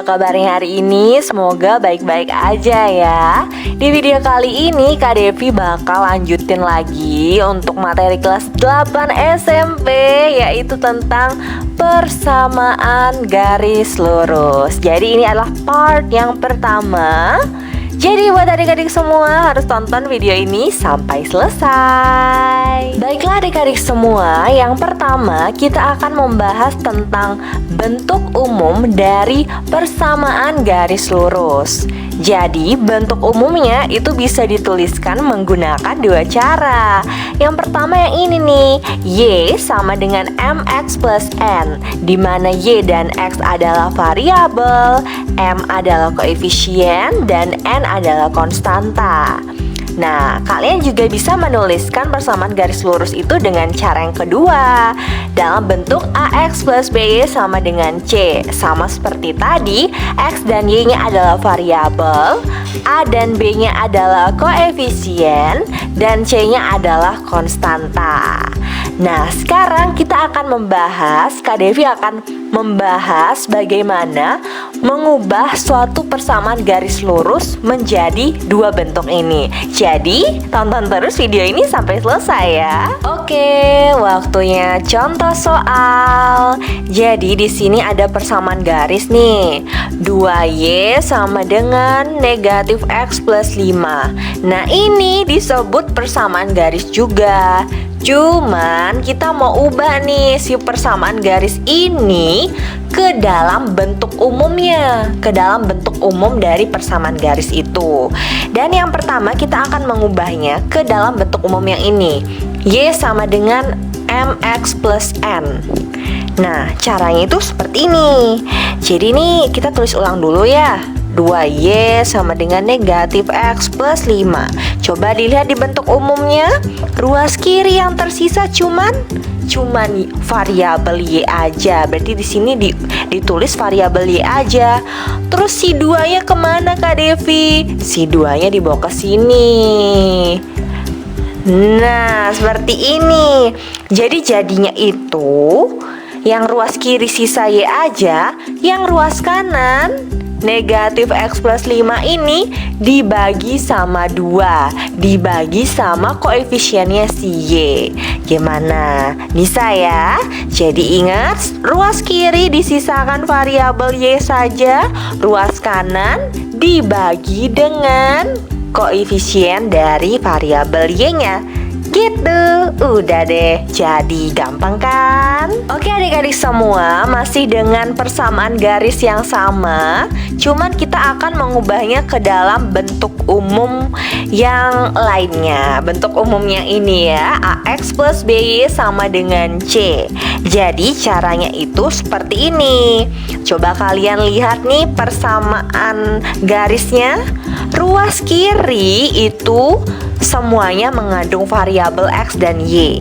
kabarnya hari ini? Semoga baik-baik aja ya. Di video kali ini Kak Devi bakal lanjutin lagi untuk materi kelas 8 SMP, yaitu tentang persamaan garis lurus. Jadi ini adalah part yang pertama. Jadi buat adik-adik semua harus tonton video ini sampai selesai. Baiklah adik-adik semua, yang pertama kita akan membahas tentang bentuk umum dari persamaan garis lurus. Jadi bentuk umumnya itu bisa dituliskan menggunakan dua cara. Yang pertama yang ini nih, Y sama dengan MX plus N, di mana Y dan X adalah variabel, M adalah koefisien, dan N adalah konstanta. Nah, kalian juga bisa menuliskan persamaan garis lurus itu dengan cara yang kedua, dalam bentuk AX plus BY sama dengan C. Sama seperti tadi, X dan Y-nya adalah variabel, A dan B-nya adalah koefisien, dan C-nya adalah konstanta. Nah, sekarang kita akan membahas, Kak Devi akan membahas bagaimana mengubah suatu persamaan garis lurus menjadi dua bentuk ini. Jadi, tonton terus video ini sampai selesai ya. Oke, waktunya contoh soal. Jadi di sini ada persamaan garis nih. 2Y sama dengan negatif X plus 5. Nah, ini disebut persamaan garis juga. Cuman kita mau ubah nih si persamaan garis ini ke dalam bentuk umumnya, ke dalam bentuk umum dari persamaan garis itu. Dan yang pertama kita akan mengubahnya ke dalam bentuk umum yang ini, Y sama dengan MX plus N. Nah, caranya itu seperti ini. Jadi nih kita tulis ulang dulu ya. 2Y sama dengan negatif X plus 5. Coba dilihat di bentuk umumnya. Ruas kiri yang tersisa cuman variabel Y aja. Berarti di sini ditulis variabel Y aja. Terus si 2-nya kemana Kak Devi? Si 2-nya dibawa ke sini. Nah, seperti ini. Jadi jadinya itu yang ruas kiri sisa Y aja, yang ruas kanan negatif X plus 5 ini dibagi sama 2, dibagi sama koefisiennya si Y. Gimana? Bisa ya? Jadi ingat, ruas kiri disisakan variabel Y saja, ruas kanan dibagi dengan koefisien dari variabel Y-nya. Gitu, udah deh, jadi gampang kan? Oke adik-adik semua, masih dengan persamaan garis yang sama, cuman kita akan mengubahnya ke dalam bentuk umum yang lainnya. Bentuk umumnya ini ya, AX plus BY sama dengan C. Jadi caranya itu seperti ini. Coba kalian lihat nih persamaan garisnya. Ruas kiri itu semuanya mengandung variabel X dan Y.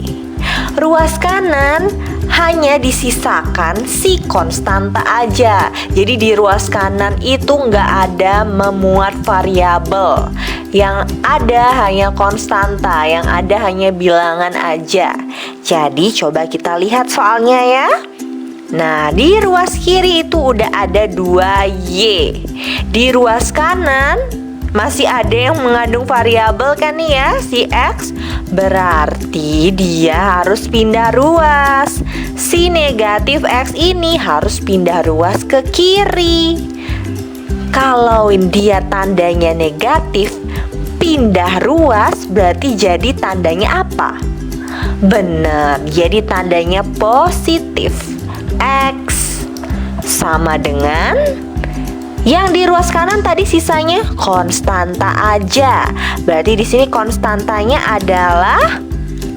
Ruas kanan hanya disisakan si konstanta aja. Jadi di ruas kanan itu nggak ada memuat variabel. Yang ada hanya konstanta, yang ada hanya bilangan aja. Jadi coba kita lihat soalnya ya. Nah, di ruas kiri itu udah ada 2Y. Di ruas kanan masih ada yang mengandung variabel kan nih ya, si X. Berarti dia harus pindah ruas. Si negatif X ini harus pindah ruas ke kiri. Kalau dia tandanya negatif, pindah ruas berarti jadi tandanya apa? Bener, jadi tandanya positif. X sama dengan yang di ruas kanan tadi sisanya konstanta aja. Berarti di sini konstantanya adalah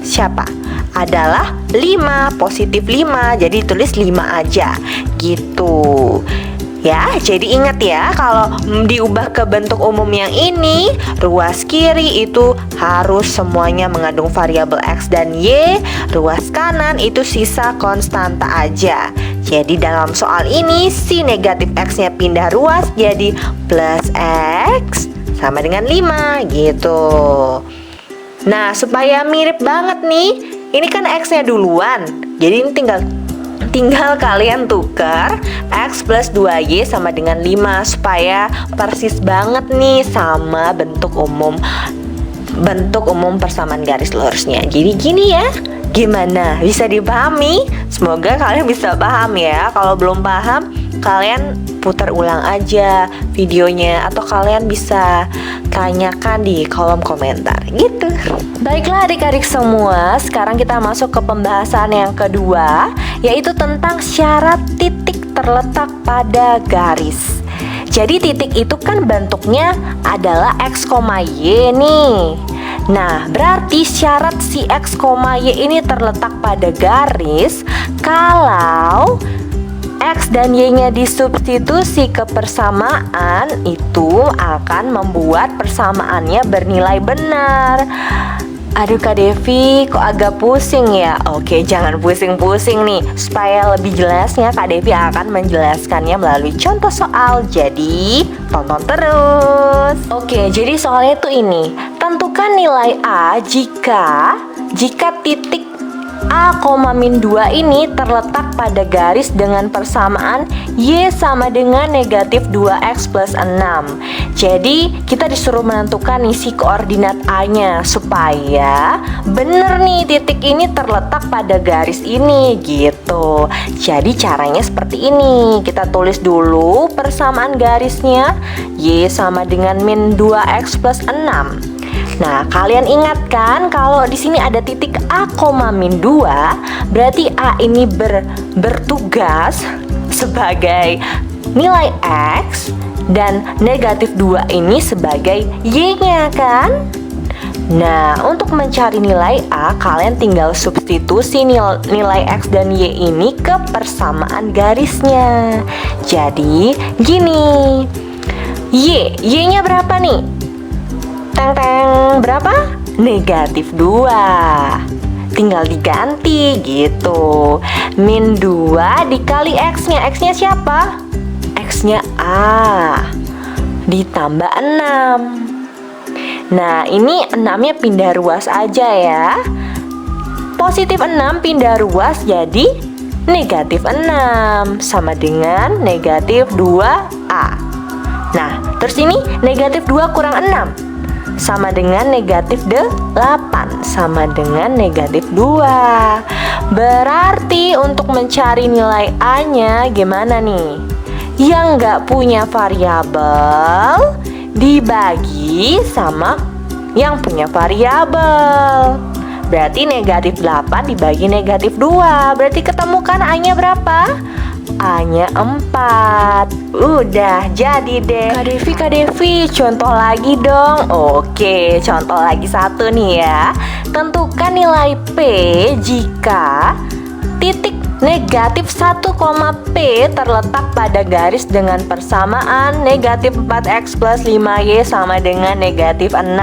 siapa? Adalah 5, positif 5. Jadi tulis 5 aja. Gitu. Ya, jadi ingat ya, kalau diubah ke bentuk umum yang ini, ruas kiri itu harus semuanya mengandung variabel X dan Y. Ruas kanan itu sisa konstanta aja. Jadi dalam soal ini si negatif X-nya pindah ruas jadi plus X sama dengan 5 gitu. Nah, supaya mirip banget nih, ini kan X-nya duluan. Jadi ini tinggal tinggal kalian tukar X plus 2Y sama dengan 5 supaya persis banget nih sama bentuk umum persamaan garis lurusnya. Jadi gini ya. Gimana? Bisa dipahami? Semoga kalian bisa paham ya. Kalau belum paham, kalian putar ulang aja videonya atau kalian bisa tanyakan di kolom komentar gitu. Baiklah adik-adik semua, sekarang kita masuk ke pembahasan yang kedua, yaitu tentang syarat titik terletak pada garis. Jadi titik itu kan bentuknya adalah X, Y nih. Nah, berarti syarat si X, Y ini terletak pada garis kalau X dan Y-nya disubstitusi ke persamaan, itu akan membuat persamaannya bernilai benar. Aduh Kak Devi, kok agak pusing ya? Oke, jangan pusing-pusing nih. Supaya lebih jelasnya, Kak Devi akan menjelaskannya melalui contoh soal. Jadi, tonton terus. Oke, jadi soalnya tuh ini. Tentukan nilai A jika titik A, min 2 ini terletak pada garis dengan persamaan Y sama dengan negatif 2X plus 6. Jadi kita disuruh menentukan isi koordinat A-nya supaya bener nih titik ini terletak pada garis ini gitu. Jadi caranya seperti ini. Kita tulis dulu persamaan garisnya Y sama dengan min 2X plus 6. Nah, kalian ingatkan kalau di sini ada titik A, min 2, berarti A ini bertugas sebagai nilai X dan negatif 2 ini sebagai Y-nya kan? Nah, untuk mencari nilai A, kalian tinggal substitusi nilai X dan Y ini ke persamaan garisnya. Jadi, gini. Y-nya berapa nih? Berapa? Negatif 2. Tinggal diganti gitu. Min 2 dikali X-nya. X-nya siapa? X-nya A. Ditambah 6. Nah, ini 6-nya pindah ruas aja ya. Positif 6 pindah ruas jadi negatif 6. Sama dengan negatif 2A. Nah, terus ini negatif 2 kurang 6 sama dengan negatif 8 sama dengan negatif 2. Berarti untuk mencari nilai A-nya gimana nih? Yang nggak punya variabel dibagi sama yang punya variabel. Berarti negatif 8 dibagi negatif 2. Berarti ketemu kan A-nya berapa? A-nya 4. Udah jadi deh. Kak Devi, contoh lagi dong. Oke, contoh lagi satu nih ya. Tentukan nilai P jika titik negatif 1, P terletak pada garis dengan persamaan negatif 4X plus 5Y sama dengan negatif 6.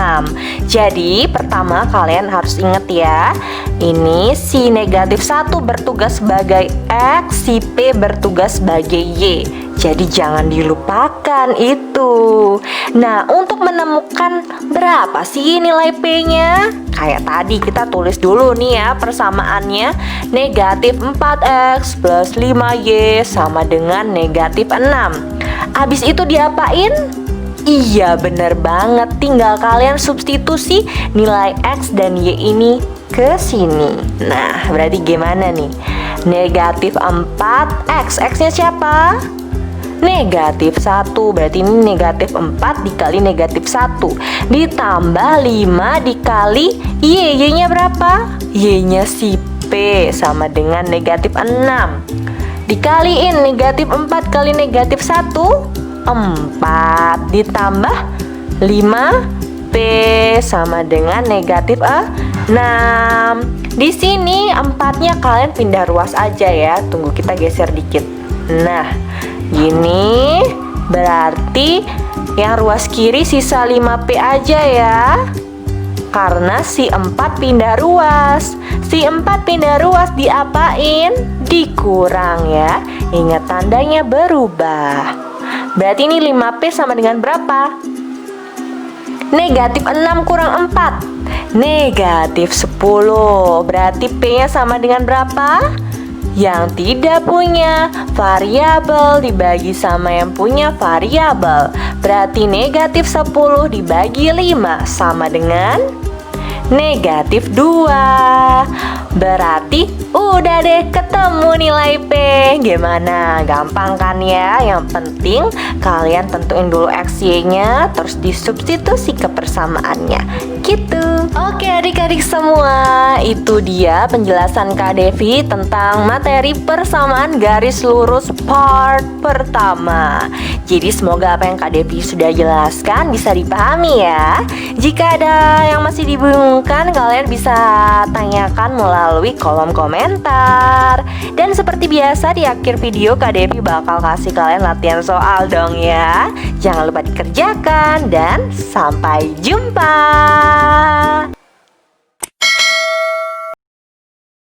Jadi pertama kalian harus ingat ya, ini si negatif 1 bertugas sebagai X, si P bertugas sebagai Y. Jadi jangan dilupakan itu. Nah, untuk menemukan berapa sih nilai P-nya? Kayak tadi kita tulis dulu nih ya persamaannya. Negatif 4X plus 5Y sama dengan negatif 6. Habis itu diapain? Iya bener banget, tinggal kalian substitusi nilai X dan Y ini ke sini. Nah, berarti gimana nih? Negatif 4X, X-nya siapa? Negatif 1, berarti ini negatif 4 dikali negatif 1 ditambah 5 dikali Y. Y-nya berapa? Y-nya si P sama dengan negatif 6. Dikaliin negatif 4 kali negatif 1, 4 ditambah 5 P sama dengan negatif 6. Di sini 4-nya kalian pindah ruas aja ya. Tunggu kita geser dikit. Nah, gini berarti yang ruas kiri sisa 5P aja ya. Karena si 4 pindah ruas. Si 4 pindah ruas diapain? Dikurang ya. Ingat tandanya berubah. Berarti ini 5P sama dengan berapa? Negatif 6 kurang 4, negatif 10. Berarti P-nya sama dengan berapa? Yang tidak punya variabel dibagi sama yang punya variabel. Berarti negatif 10 dibagi 5 sama dengan negatif 2. Berarti udah deh ketemu nilai P. Gimana? Gampang kan ya? Yang penting kalian tentuin dulu X-Y-nya, terus disubstitusi ke persamaannya. Gitu. Oke adik-adik semua, itu dia penjelasan Kak Devi tentang materi persamaan garis lurus part pertama. Jadi semoga apa yang Kak Devi sudah jelaskan bisa dipahami ya. Jika ada yang masih dibingungkan, kalian bisa tanyakan melalui kolom komentar. Dan seperti biasa di akhir video Kak Devi bakal kasih kalian latihan soal dong ya. Jangan lupa dikerjakan dan sampai jumpa.